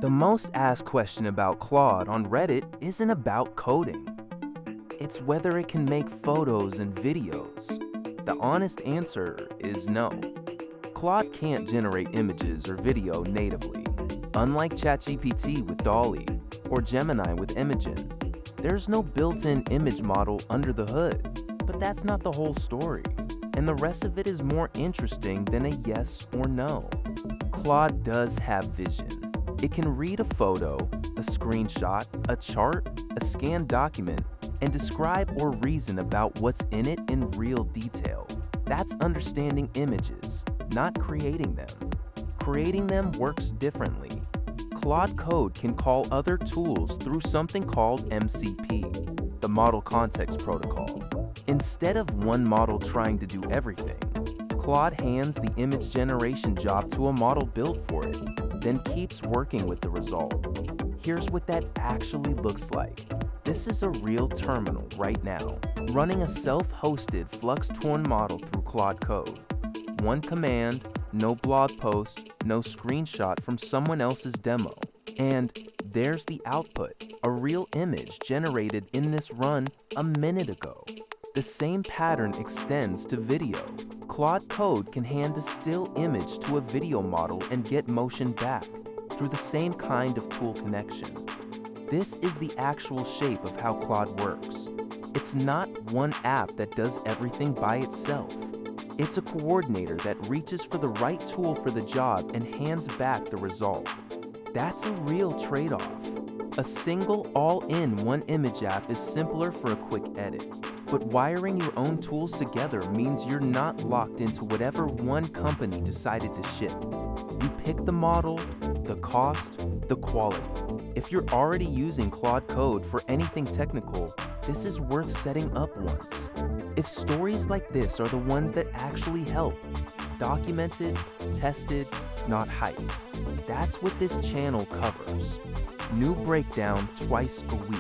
The most asked question about Claude on Reddit isn't about coding. It's whether it can make photos and videos. The honest answer is no. Claude can't generate images or video natively. Unlike ChatGPT with DALL-E or Gemini with Imagen, there's no built-in image model under the hood. But that's not the whole story, and the rest of it is more interesting than a yes or no. Claude does have vision. It can read a photo, a screenshot, a chart, a scanned document, and describe or reason about what's in it in real detail. That's understanding images, not creating them. Creating them works differently. Claude Code can call other tools through something called MCP, the Model Context Protocol. Instead of one model trying to do everything, Claude hands the image generation job to a model built for it, then keeps working with the result. Here's what that actually looks like. This is a real terminal right now, running a self-hosted Flux-torn model through Claude Code. One command, no blog post, no screenshot from someone else's demo. And there's the output, a real image generated in this run a minute ago. The same pattern extends to video. Claude Code can hand a still image to a video model and get motion back through the same kind of tool connection. This is the actual shape of how Claude works. It's not one app that does everything by itself. It's a coordinator that reaches for the right tool for the job and hands back the result. That's a real trade-off. A single all-in-one image app is simpler for a quick edit. But wiring your own tools together means you're not locked into whatever one company decided to ship. You pick the model, the cost, the quality. If you're already using Claude Code for anything technical, this is worth setting up once. If stories like this are the ones that actually help, documented, tested, not hype, that's what this channel covers. New breakdown twice a week.